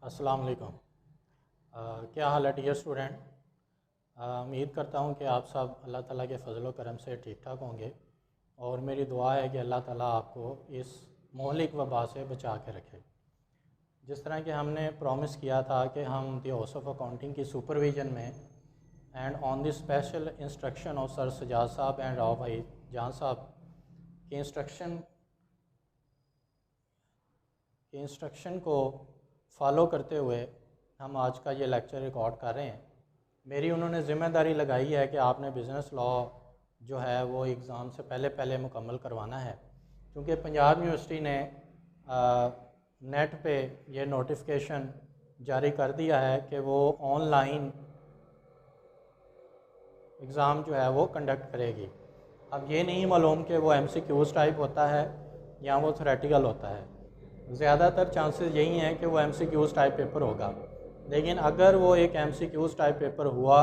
अस्सलाम वालेकुम। क्या हाल है डियर स्टूडेंट। उम्मीद करता हूँ कि आप सब अल्लाह ताला के फ़ज़ल व करम से ठीक ठाक होंगे और मेरी दुआ है कि अल्लाह ताला आपको इस मोहलिक वबा से बचा के रखे। जिस तरह कि हमने प्रॉमिस किया था कि हम द हाउस ऑफ अकाउंटिंग की सुपरविज़न में and on the special instruction of sir Sajjad साहब एंड राव भाई जहां साहब के इंस्ट्रक्शन को फॉलो करते हुए हम आज का ये लेक्चर रिकॉर्ड कर रहे हैं। मेरी उन्होंने ज़िम्मेदारी लगाई है कि आपने बिज़नेस लॉ जो है वो एग्ज़ाम से पहले मुकम्मल करवाना है, क्योंकि पंजाब यूनिवर्सिटी ने नेट पे ये नोटिफिकेशन जारी कर दिया है कि वो ऑनलाइन एग्ज़ाम जो है वो कंडक्ट करेगी। अब ये नहीं मालूम कि वो MCQs टाइप होता है या वो थ्योरेटिकल होता है। ज़्यादातर चांसेस यही हैं कि वो MCQs टाइप पेपर होगा, लेकिन अगर वो एक MCQs टाइप पेपर हुआ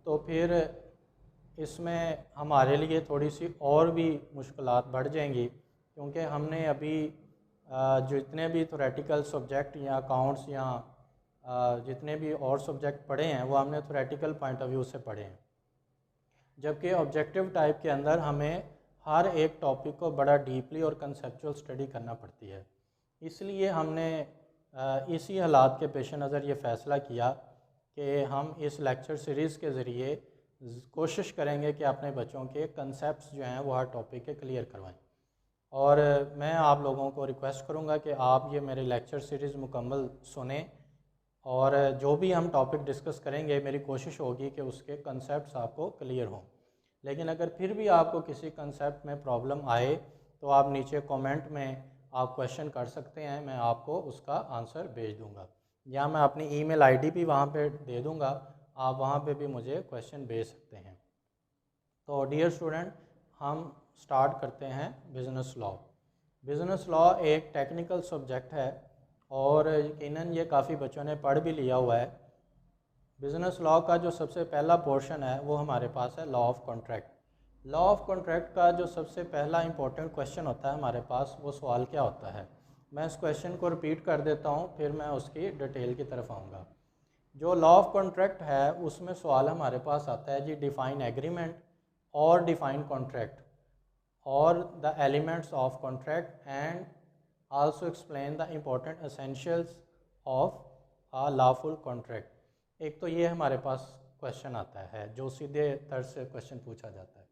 तो फिर इसमें हमारे लिए थोड़ी सी और भी मुश्किलात बढ़ जाएंगी, क्योंकि हमने अभी जितने भी थ्योरेटिकल सब्जेक्ट या अकाउंट्स या जितने भी और सब्जेक्ट पढ़े हैं वो हमने थ्योरेटिकल पॉइंट ऑफ व्यू से पढ़े हैं, जबकि ऑब्जेक्टिव टाइप के अंदर हमें हर एक टॉपिक को बड़ा डीपली और कंसेप्चुअल स्टडी करना पड़ती है। इसलिए हमने इसी हालात के पेश नज़र ये फ़ैसला किया कि हम इस लेक्चर सीरीज़ के ज़रिए कोशिश करेंगे कि अपने बच्चों के कंसेप्ट्स जो हैं वो हर टॉपिक के क्लियर करवाएं। और मैं आप लोगों को रिक्वेस्ट करूंगा कि आप ये मेरे लेक्चर सीरीज़ मुकम्मल सुने और जो भी हम टॉपिक डिस्कस करेंगे मेरी कोशिश होगी कि उसके कंसेप्ट्स आपको क्लियर हों। लेकिन अगर फिर भी आपको किसी कंसेप्ट में प्रॉब्लम आए तो आप नीचे कमेंट में आप क्वेश्चन कर सकते हैं, मैं आपको उसका आंसर भेज दूंगा, या मैं अपनी ईमेल आईडी भी वहाँ पे दे दूंगा, आप वहाँ पे भी मुझे क्वेश्चन भेज सकते हैं। तो डियर स्टूडेंट, हम स्टार्ट करते हैं बिज़नेस लॉ। बिज़नेस लॉ एक टेक्निकल सब्जेक्ट है और यकीनन ये काफ़ी बच्चों ने पढ़ भी लिया हुआ है। बिज़नेस लॉ का जो सबसे पहला पोर्शन है वो हमारे पास है law of contract. Law of contract का जो सबसे पहला इंपॉर्टेंट क्वेश्चन होता है हमारे पास, वो सवाल क्या होता है। मैं इस क्वेश्चन को रिपीट कर देता हूँ, फिर मैं उसकी डिटेल की तरफ आऊँगा। जो लॉ ऑफ कॉन्ट्रैक्ट है उसमें सवाल हमारे पास आता है जी, डिफ़ाइन एग्रीमेंट और डिफ़ाइन कॉन्ट्रैक्ट और the elements of contract and also explain the important essentials of a lawful contract. एक तो ये हमारे पास क्वेश्चन आता है जो सीधे तर्ज से क्वेश्चन पूछा जाता है।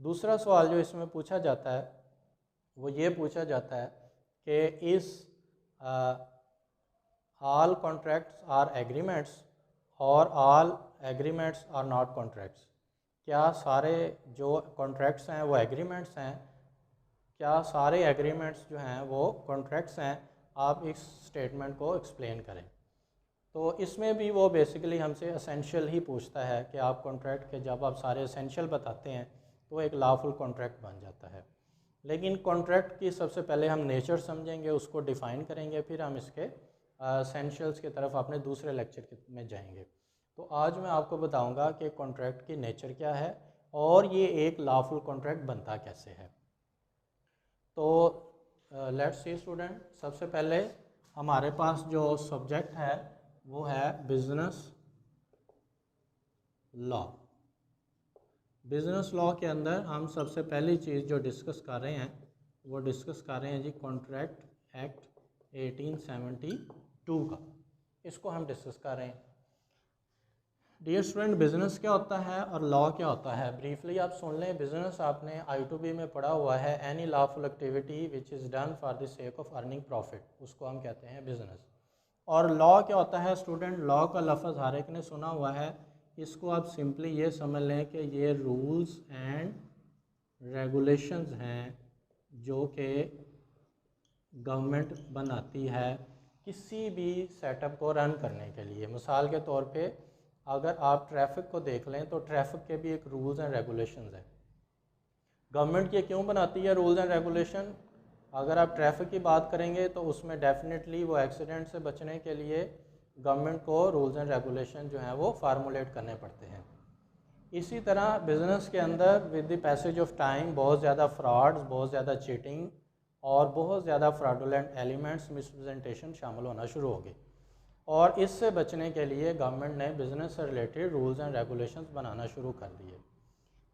दूसरा सवाल जो इसमें पूछा जाता है वो ये पूछा जाता है कि इस ऑल कॉन्ट्रैक्ट्स आर एग्रीमेंट्स और all agreements are not contracts. क्या सारे जो कॉन्ट्रैक्ट्स हैं वो एग्रीमेंट्स हैं, क्या सारे एग्रीमेंट्स जो हैं वो कॉन्ट्रैक्ट्स हैं। आप इस स्टेटमेंट को एक्सप्लेन करें। तो इसमें भी वो बेसिकली हमसे एसेंशियल ही पूछता है कि आप कॉन्ट्रैक्ट के जब आप सारे एसेंशियल बताते हैं तो एक लॉफुल कॉन्ट्रैक्ट बन जाता है। लेकिन कॉन्ट्रैक्ट की सबसे पहले हम नेचर समझेंगे, उसको डिफ़ाइन करेंगे, फिर हम इसके एसेंशियल्स की तरफ अपने दूसरे लेक्चर में जाएंगे। तो आज मैं आपको बताऊंगा कि कॉन्ट्रैक्ट की नेचर क्या है और ये एक लॉफुल कॉन्ट्रैक्ट बनता कैसे है। तो लेट्स सी स्टूडेंट, सबसे पहले हमारे पास जो सब्जेक्ट है वो है बिजनेस लॉ। बिजनेस लॉ के अंदर हम सबसे पहली चीज़ जो डिस्कस कर रहे हैं वो डिस्कस कर रहे हैं जी कॉन्ट्रैक्ट एक्ट 1872 का, इसको हम डिस्कस कर रहे हैं। डियर स्टूडेंट, बिज़नेस क्या होता है और लॉ क्या होता है, ब्रीफली आप सुन लें। बिज़नेस आपने I2B में पढ़ा हुआ है, any lawful activity which is done for the sake of earning profit, उसको हम कहते हैं बिज़नेस। और लॉ क्या होता है स्टूडेंट, लॉ का लफ्ज़ हर एक ने सुना हुआ है, इसको आप सिंपली ये समझ लें कि ये रूल्स एंड रेगुलेशंस हैं जो कि गवर्नमेंट बनाती है किसी भी सेटअप को रन करने के लिए। मिसाल के तौर पे अगर आप ट्रैफिक को देख लें तो ट्रैफिक के भी एक रूल्स एंड रेगुलेशंस हैं। गवर्नमेंट ये क्यों बनाती है रूल्स एंड रेगुलेशन? अगर आप ट्रैफिक की बात करेंगे तो उसमें डेफिनेटली वो एक्सीडेंट से बचने के लिए गवर्नमेंट को रूल्स एंड रेगुलेशन जो हैं वो फार्मूलेट करने पड़ते हैं। इसी तरह बिज़नेस के अंदर with the passage of time बहुत ज़्यादा फ्रॉड्स, बहुत ज़्यादा चीटिंग और बहुत ज़्यादा फ्रॉडुलेंट एलिमेंट्स, मिसप्रेजेंटेशन शामिल होना शुरू हो गए। और इससे बचने के लिए गवर्नमेंट ने बिज़नेस से रिलेटेड रूल्स एंड रेगुलेशंस बनाना शुरू कर दिए।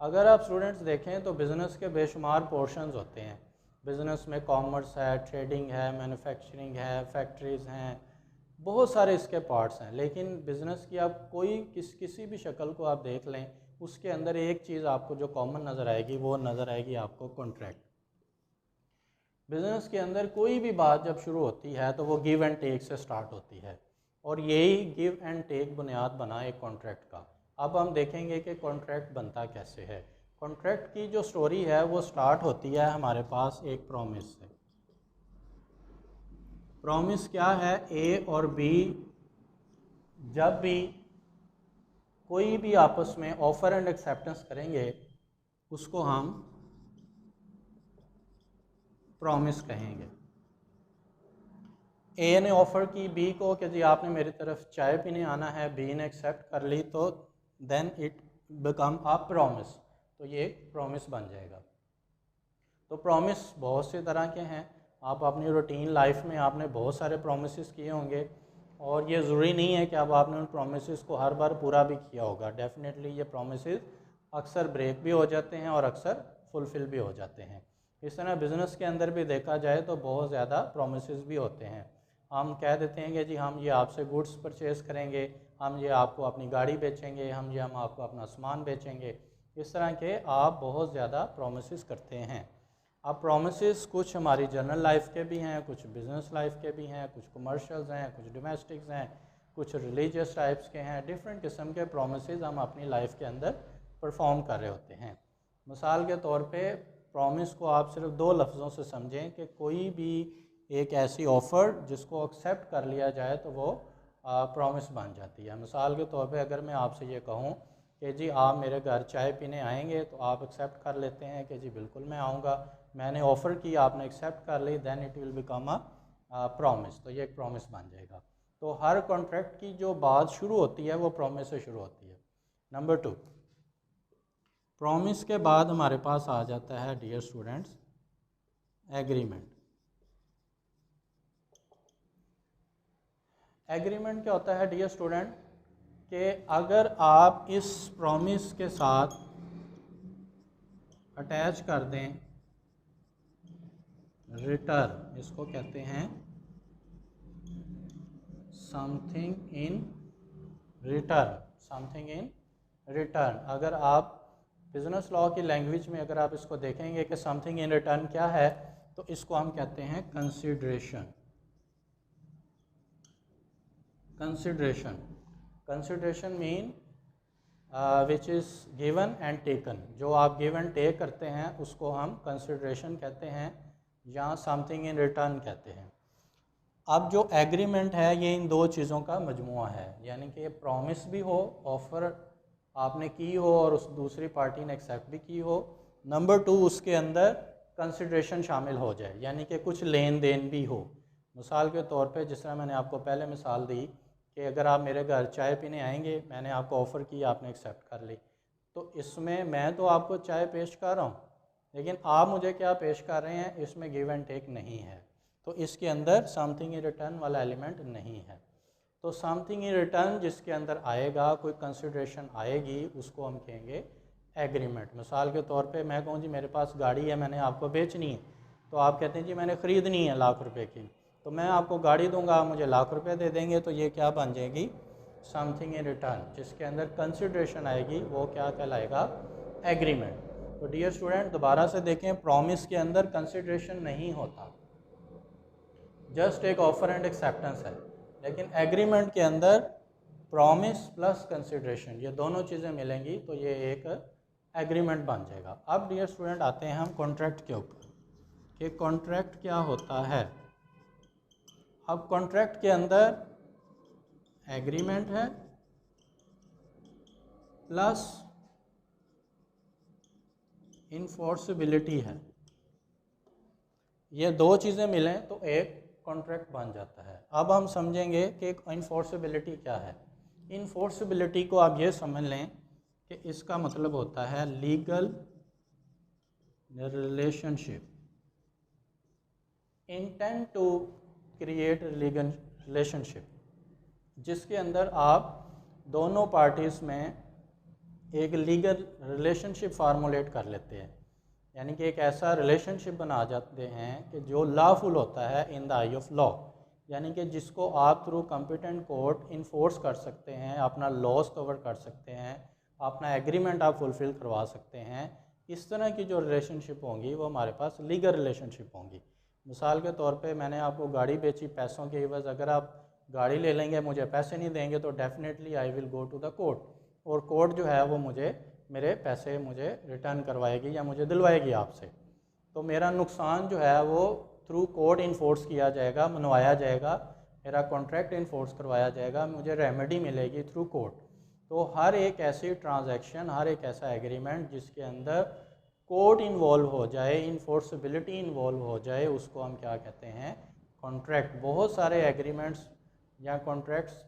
अगर आप स्टूडेंट्स देखें तो बिज़नेस के बेशुमार पोर्शंस होते हैं। बिज़नेस में कॉमर्स है, ट्रेडिंग है, मैन्युफैक्चरिंग है, फैक्ट्रीज़ हैं, बहुत सारे इसके पार्ट्स हैं। लेकिन बिज़नेस की आप कोई किसी भी शक्ल को आप देख लें, उसके अंदर एक चीज़ आपको जो कॉमन नज़र आएगी वो नज़र आएगी आपको कॉन्ट्रैक्ट। बिज़नेस के अंदर कोई भी बात जब शुरू होती है तो वो गिव एंड टेक से स्टार्ट होती है, और यही गिव एंड टेक बुनियाद बना एक कॉन्ट्रैक्ट का। अब हम देखेंगे कि कॉन्ट्रैक्ट बनता कैसे है। कॉन्ट्रैक्ट की जो स्टोरी है वो स्टार्ट होती है हमारे पास एक प्रॉमिस से। प्रॉमिस क्या है? ए और बी जब भी कोई भी आपस में ऑफ़र एंड एक्सेप्टेंस करेंगे उसको हम प्रॉमिस कहेंगे। ए ने ऑफ़र की बी को कि जी आपने मेरी तरफ चाय पीने आना है, बी ने एक्सेप्ट कर ली, तो then it become a promise, तो ये एक प्रॉमिस बन जाएगा। तो प्रॉमिस बहुत से तरह के हैं। आप अपनी रूटीन लाइफ में आपने बहुत सारे प्रॉमिसेस किए होंगे, और ये ज़रूरी नहीं है कि अब आपने उन प्रॉमिसेस को हर बार पूरा भी किया होगा। डेफिनेटली ये प्रॉमिसेस अक्सर ब्रेक भी हो जाते हैं और अक्सर फुलफ़िल भी हो जाते हैं। इस तरह बिज़नेस के अंदर भी देखा जाए तो बहुत ज़्यादा प्रॉमिसेस भी होते हैं। हम कह देते हैं कि जी हम ये आपसे गुड्स परचेज़ करेंगे, हम ये आपको अपनी गाड़ी बेचेंगे, हम आपको अपना सामान बेचेंगे। इस तरह के आप बहुत ज़्यादा प्रॉमिसेस करते हैं। अब प्रॉमिसेस कुछ हमारी जनरल लाइफ के भी हैं, कुछ बिज़नेस लाइफ के भी हैं, कुछ कमर्शियल्स हैं, कुछ डोमेस्टिक्स हैं, कुछ रिलीजियस टाइप्स के हैं। डिफरेंट किस्म के प्रॉमिसेस हम अपनी लाइफ के अंदर परफॉर्म कर रहे होते हैं। मिसाल के तौर पे प्रॉमिस को आप सिर्फ दो लफ्ज़ों से समझें कि कोई भी एक ऐसी ऑफ़र जिसको एक्सेप्ट कर लिया जाए तो वो प्रॉमिस बन जाती है। मिसाल के तौर पे अगर मैं आपसे ये कहूँ कि जी आप मेरे घर चाय पीने आएंगे, तो आप एक्सेप्ट कर लेते हैं कि जी बिल्कुल मैं आऊँगा, मैंने ऑफ़र की, आपने एक्सेप्ट कर ली, then it will become a promise, तो ये एक प्रॉमिस बन जाएगा। तो हर कॉन्ट्रैक्ट की जो बात शुरू होती है वो प्रॉमिस से शुरू होती है। नंबर 2, प्रॉमिस के बाद हमारे पास आ जाता है डियर स्टूडेंट्स एग्रीमेंट। एग्रीमेंट क्या होता है डियर स्टूडेंट? कि अगर आप इस प्रॉमिस के साथ अटैच कर दें रिटर्न, इसको कहते हैं something in return, something in return. अगर आप बिज़नेस लॉ की लैंग्वेज में अगर आप इसको देखेंगे कि समथिंग इन रिटर्न क्या है, तो इसको हम कहते हैं consideration. Consideration, consideration mean which is given and taken. जो आप गिव एंड टेक करते हैं उसको हम कंसिडरेशन कहते हैं या समथिंग इन रिटर्न कहते हैं। अब जो एग्रीमेंट है ये इन दो चीज़ों का मजमुआ है, यानी कि प्रॉमिस भी हो, ऑफ़र आपने की हो और उस दूसरी पार्टी ने एक्सेप्ट भी की हो। नंबर 2, उसके अंदर कंसिडरेशन शामिल हो जाए, यानी कि कुछ लेन देन भी हो। मिसाल के तौर पे जिस तरह मैंने आपको पहले मिसाल दी कि अगर आप मेरे घर चाय पीने आएंगे, मैंने आपको ऑफ़र की, आपने एक्सेप्ट कर ली, तो इसमें मैं तो आपको चाय पेश कर रहा हूँ, लेकिन आप मुझे क्या पेश कर रहे हैं, इसमें गिव एंड टेक नहीं है, तो इसके अंदर समथिंग इन रिटर्न वाला एलिमेंट नहीं है। तो समथिंग इन रिटर्न जिसके अंदर आएगा, कोई कंसिडरेशन आएगी, उसको हम कहेंगे एग्रीमेंट। मिसाल के तौर पे मैं कहूँ जी मेरे पास गाड़ी है, मैंने आपको बेचनी है, तो आप कहते हैं जी मैंने ख़रीदनी है ₹1,00,000 की, तो मैं आपको गाड़ी दूंगा, आप मुझे ₹1,00,000 दे देंगे, तो ये क्या बन जाएगी? Something in return. जिसके अंदर कंसिडरेशन आएगी वो क्या कहलाएगा? एग्रीमेंट। तो डियर स्टूडेंट दोबारा से देखें, प्रॉमिस के अंदर कंसिडरेशन नहीं होता, जस्ट एक ऑफ़र एंड एक्सेप्टेंस है। लेकिन एग्रीमेंट के अंदर प्रॉमिस प्लस कंसिडरेशन, ये दोनों चीज़ें मिलेंगी, तो ये एक एग्रीमेंट बन जाएगा। अब डियर स्टूडेंट आते हैं हम कॉन्ट्रैक्ट के ऊपर कि कॉन्ट्रैक्ट क्या होता है। अब कॉन्ट्रैक्ट के अंदर एग्रीमेंट है प्लस इन्फोर्सिबिलिटी है, ये दो चीज़ें मिलें तो एक कॉन्ट्रैक्ट बन जाता है। अब हम समझेंगे कि इन्फोर्सिबिलिटी क्या है। इन्फोर्सिबिलिटी को आप ये समझ लें कि इसका मतलब होता है legal relationship, intent to create legal relationship. जिसके अंदर आप दोनों पार्टीज़ में एक लीगल रिलेशनशिप फार्मूलेट कर लेते हैं, यानी कि एक ऐसा रिलेशनशिप बना जाते हैं कि जो लॉफुल होता है in the I of law, यानी कि जिसको आप थ्रू कॉम्पिटेंट कोर्ट इन्फोर्स कर सकते हैं, अपना लॉस कवर कर सकते हैं, अपना एग्रीमेंट आप फुलफ़िल करवा सकते हैं। इस तरह की जो रिलेशनशिप होंगी वो हमारे पास लीगल रिलेशनशिप होंगी। मिसाल के तौर पे मैंने आपको गाड़ी बेची पैसों के एवज़, अगर आप गाड़ी ले लेंगे मुझे पैसे नहीं देंगे तो definitely I will go to the court, और कोर्ट जो है वो मुझे मेरे पैसे मुझे रिटर्न करवाएगी या मुझे दिलवाएगी आपसे। तो मेरा नुकसान जो है वो थ्रू कोर्ट इन्फोर्स किया जाएगा, मनवाया जाएगा, मेरा कॉन्ट्रैक्ट इन्फोर्स करवाया जाएगा, मुझे रेमेडी मिलेगी थ्रू कोर्ट। तो हर एक ऐसी ट्रांजैक्शन, हर एक ऐसा एग्रीमेंट जिसके अंदर कोर्ट इन्वॉल्व हो जाए, इन्फोर्सबिलिटी इन्वॉल्व हो जाए, उसको हम क्या कहते हैं, कॉन्ट्रैक्ट। बहुत सारे एग्रीमेंट्स या कॉन्ट्रैक्ट्स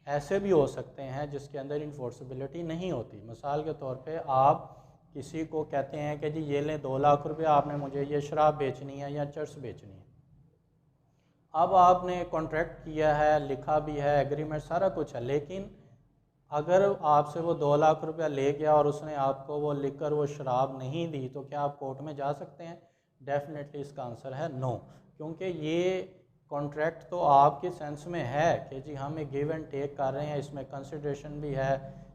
ऐसे भी हो सकते हैं जिसके अंदर इन्फोर्सबिलिटी नहीं होती। मिसाल के तौर पे आप किसी को कहते हैं कि जी ये लें 2 लाख रुपए, आपने मुझे ये शराब बेचनी है या चर्स बेचनी है। अब आपने कॉन्ट्रैक्ट किया है, लिखा भी है, एग्रीमेंट सारा कुछ है, लेकिन अगर आपसे वो 2 लाख रुपया ले गया और उसने आपको वो लिकर वो शराब नहीं दी, तो क्या आप कोर्ट में जा सकते हैं? डेफिनेटली इसका आंसर है नो, क्योंकि ये कॉन्ट्रैक्ट तो आपके सेंस में है कि जी हम एक गिव एंड टेक कर रहे हैं, इसमें कंसिडरेशन भी है,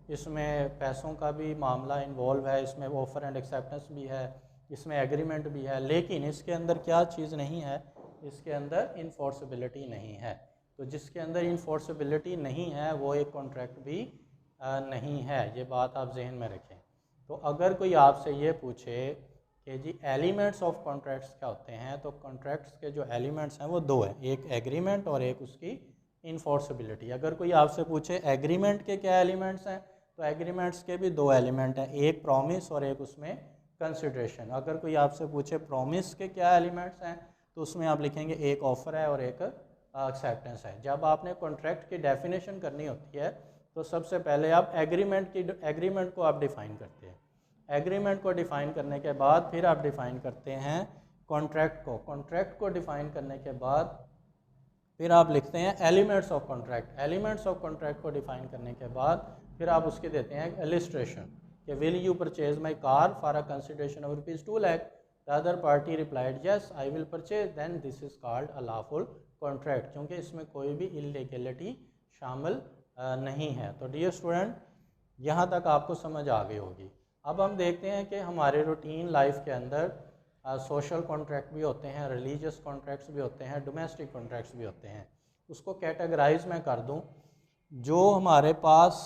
इसमें पैसों का भी मामला इन्वॉल्व है, इसमें ऑफ़र एंड एक्सेप्टेंस भी है, इसमें एग्रीमेंट भी है, लेकिन इसके अंदर क्या चीज़ नहीं है, इसके अंदर इन्फोर्सबिलिटी नहीं है। तो जिसके अंदर इन्फोर्सबिलिटी नहीं है वो एक कॉन्ट्रैक्ट भी नहीं है, ये बात आप जहन में रखें। तो अगर कोई आपसे ये पूछे कि जी एलिमेंट्स ऑफ कॉन्ट्रैक्ट्स क्या होते हैं, तो कॉन्ट्रैक्ट्स के जो एलिमेंट्स हैं वो 2 हैं, एक एग्रीमेंट और एक उसकी इन्फोर्सबिलिटी। अगर कोई आपसे पूछे एग्रीमेंट के क्या एलिमेंट्स हैं, तो एग्रीमेंट्स के भी 2 एलिमेंट हैं, एक प्रॉमिस और एक उसमें कंसिडरेशन। अगर कोई आपसे पूछे प्रॉमिस के क्या एलिमेंट्स हैं, तो उसमें आप लिखेंगे एक ऑफ़र है और एक एक्सेप्टेंस है। जब आपने कॉन्ट्रैक्ट की डेफिनेशन करनी होती है तो सबसे पहले आप एग्रीमेंट को आप डिफ़ाइन करते हैं। एग्रीमेंट को डिफ़ाइन करने के बाद फिर आप डिफ़ाइन करते हैं कॉन्ट्रैक्ट को। कॉन्ट्रैक्ट को डिफ़ाइन करने के बाद फिर आप लिखते हैं elements of contract. Elements of contract को डिफ़ाइन करने के बाद फिर आप उसके देते हैं इलिस्ट्रेशन कि will you purchase my car for a consideration of ₹2 lakh. The other party replied yes I will purchase, then this is called a lawful contract, क्योंकि इसमें कोई भी इलीगलिटी शामिल नहीं है। तो डियर स्टूडेंट, यहाँ तक आपको समझ आ गई होगी। अब हम देखते हैं कि हमारे रूटीन लाइफ के अंदर सोशल कॉन्ट्रैक्ट भी होते हैं, रिलीजियस कॉन्ट्रैक्ट्स भी होते हैं, डोमेस्टिक कॉन्ट्रैक्ट्स भी होते हैं। उसको कैटेगराइज मैं कर दूं, जो हमारे पास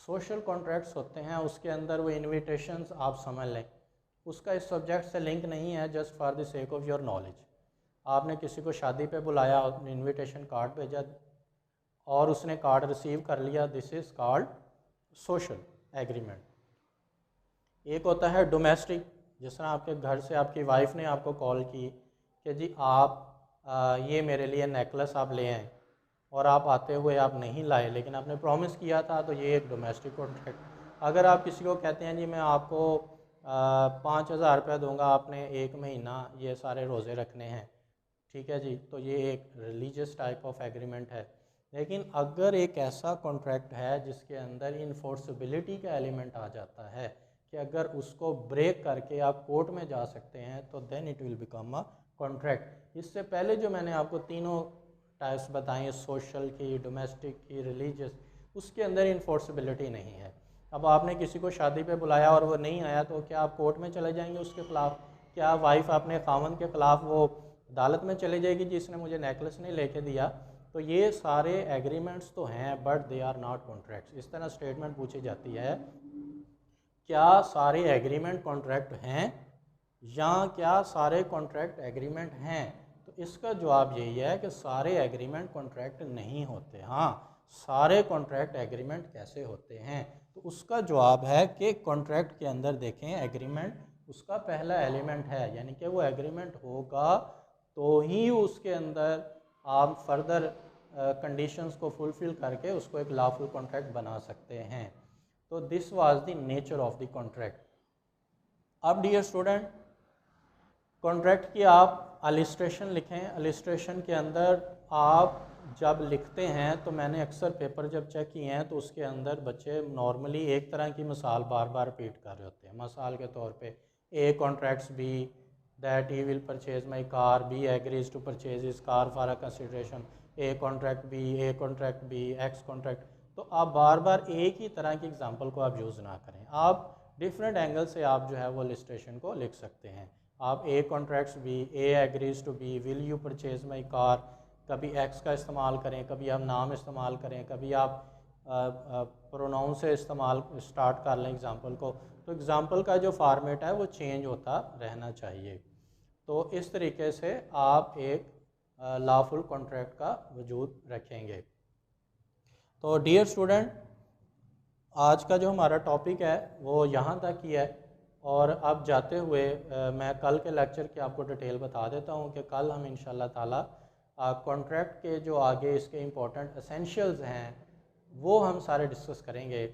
सोशल कॉन्ट्रैक्ट्स होते हैं उसके अंदर वो इन्विटेशंस आप समझ लें, उसका इस सब्जेक्ट से लिंक नहीं है, just for the sake of your knowledge. आपने किसी को शादी पे बुलाया, इन्विटेशन कार्ड भेजा और उसने कार्ड रिसीव कर लिया, this is called social agreement. एक होता है डोमेस्टिक, जिस तरह आपके घर से आपकी वाइफ ने आपको कॉल की कि जी आप ये मेरे लिए नेकलेस आप ले आएँ, और आप आते हुए आप नहीं लाए, लेकिन आपने प्रॉमिस किया था, तो ये एक डोमेस्टिक कॉन्ट्रैक्ट। अगर आप किसी को कहते हैं जी मैं आपको 5,000 रुपये दूँगा, आपने 1 महीना ये सारे रोज़े रखने हैं, ठीक है जी, तो ये एक रिलीजियस टाइप ऑफ एग्रीमेंट है। लेकिन अगर एक ऐसा कॉन्ट्रैक्ट है जिसके अंदर इन्फोर्सबिलिटी का एलिमेंट आ जाता है कि अगर उसको ब्रेक करके आप कोर्ट में जा सकते हैं, तो then it will become a contract. इससे पहले जो मैंने आपको तीनों टाइप्स बताई, सोशल की, डोमेस्टिक की, रिलीजियस, उसके अंदर इन्फोर्सबिलिटी नहीं है। अब आपने किसी को शादी पे बुलाया और वो नहीं आया, तो क्या आप कोर्ट में चले जाएंगे उसके ख़िलाफ़? क्या वाइफ अपने खामन के ख़िलाफ़ वो अदालत में चले जाएगी जिसने मुझे नेकलेस नहीं लेके दिया? तो ये सारे एग्रीमेंट्स तो हैं but they are not contracts. इस तरह स्टेटमेंट पूछी जाती है, क्या सारे एग्रीमेंट कॉन्ट्रैक्ट हैं या क्या सारे कॉन्ट्रैक्ट एग्रीमेंट हैं? तो इसका जवाब यही है कि सारे एग्रीमेंट कॉन्ट्रैक्ट नहीं होते। हाँ, सारे कॉन्ट्रैक्ट एग्रीमेंट कैसे होते हैं? तो उसका जवाब है कि कॉन्ट्रैक्ट के अंदर देखें, एग्रीमेंट उसका पहला एलिमेंट है, यानी कि वो एग्रीमेंट होगा तो ही उसके अंदर आप फर्दर कंडीशंस को फुलफ़िल करके उसको एक लॉफुल कॉन्ट्रैक्ट बना सकते हैं। तो this was the nature of the contract. अब डियर स्टूडेंट, कॉन्ट्रैक्ट की आप अलिस्ट्रेशन लिखें। अलिस्ट्रेशन के अंदर आप जब लिखते हैं तो मैंने अक्सर पेपर जब चेक किए हैं तो उसके अंदर बच्चे नॉर्मली एक तरह की मिसाल बार बार रिपीट कर रहे होते हैं। मिसाल के तौर पे A contracts B that he will purchase my car, B agrees to purchase his car for a consideration, A contract B, A contract B, X contract. तो आप बार बार एक ही तरह की एग्जाम्पल को आप यूज़ ना करें, आप डिफरेंट एंगल से आप जो है वो लिस्टेशन को लिख सकते हैं। आप A contracts B, A agrees to B, will you purchase my car, कभी एक्स का इस्तेमाल करें, कभी आप नाम इस्तेमाल करें, कभी आप प्रोनाउन से इस्तेमाल स्टार्ट कर लें एग्ज़ाम्पल को। तो एग्ज़ाम्पल का जो फॉर्मेट है वो चेंज होता रहना चाहिए। तो इस तरीके से आप एक लॉफुल कॉन्ट्रैक्ट का वजूद रखेंगे। तो डियर स्टूडेंट, आज का जो हमारा टॉपिक है वो यहाँ तक ही है। और अब जाते हुए मैं कल के लेक्चर की आपको डिटेल बता देता हूँ कि कल हम इंशाल्लाह ताला कॉन्ट्रैक्ट के जो आगे इसके इम्पोर्टेंट एसेंशियल्स हैं वो हम सारे डिस्कस करेंगे।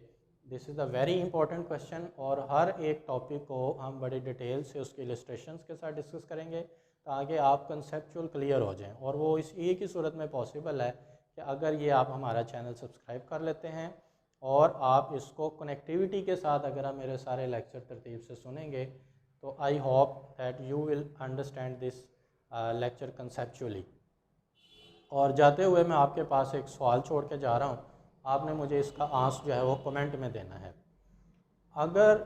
This is a very important question और हर एक टॉपिक को हम बड़ी डिटेल से उसके इलस्ट्रेशंस के साथ डिस्कस करेंगे ताकि आप कंसेप्चुअल क्लियर हो जाएं। और वो इस एक ही सूरत में पॉसिबल है कि अगर ये आप हमारा चैनल सब्सक्राइब कर लेते हैं और आप इसको कनेक्टिविटी के साथ अगर आप मेरे सारे लेक्चर तरतीब से सुनेंगे तो I hope that you will understand this lecture conceptually. और जाते हुए मैं आपके पास एक सवाल छोड़ के जा रहा हूँ, आपने मुझे इसका आंसर जो है वो कमेंट में देना है। अगर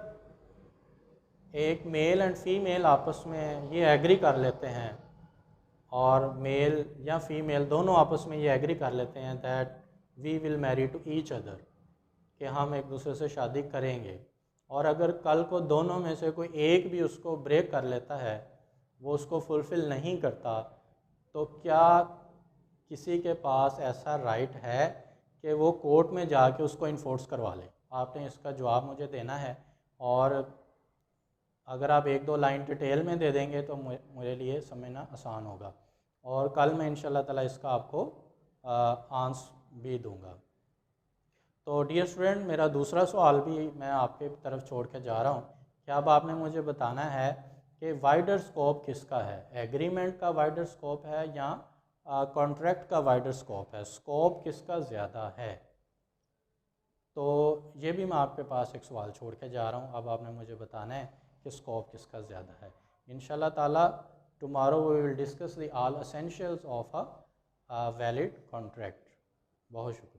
एक मेल एंड फीमेल आपस में ये एग्री कर लेते हैं और मेल या फीमेल दोनों आपस में ये एग्री कर लेते हैं that we will marry to each other, कि हम एक दूसरे से शादी करेंगे, और अगर कल को दोनों में से कोई एक भी उसको ब्रेक कर लेता है, वो उसको फुलफ़िल नहीं करता, तो क्या किसी के पास ऐसा राइट है कि वो कोर्ट में जाके उसको इन्फोर्स करवा ले? आपने इसका जवाब मुझे देना है। और अगर आप एक दो लाइन डिटेल में दे देंगे तो मेरे लिए समझना आसान होगा। और कल मैं इंशाल्लाह ताला इसका आपको आंसर भी दूंगा। तो डियर स्टूडेंट, मेरा दूसरा सवाल भी मैं आपके तरफ छोड़ के जा रहा हूँ कि अब आपने मुझे बताना है कि वाइडर स्कोप किसका है, एग्रीमेंट का वाइडर स्कोप है या कॉन्ट्रैक्ट का वाइडर स्कोप है, स्कोप किसका ज़्यादा है। तो ये भी मैं आपके पास एक सवाल छोड़ के जा रहा हूँ, अब आपने मुझे बताना है कि स्कोप किसका ज़्यादा है। इंशाल्लाह ताला tomorrow we will discuss the all essentials of a valid contract. बहुत शुक्रिया।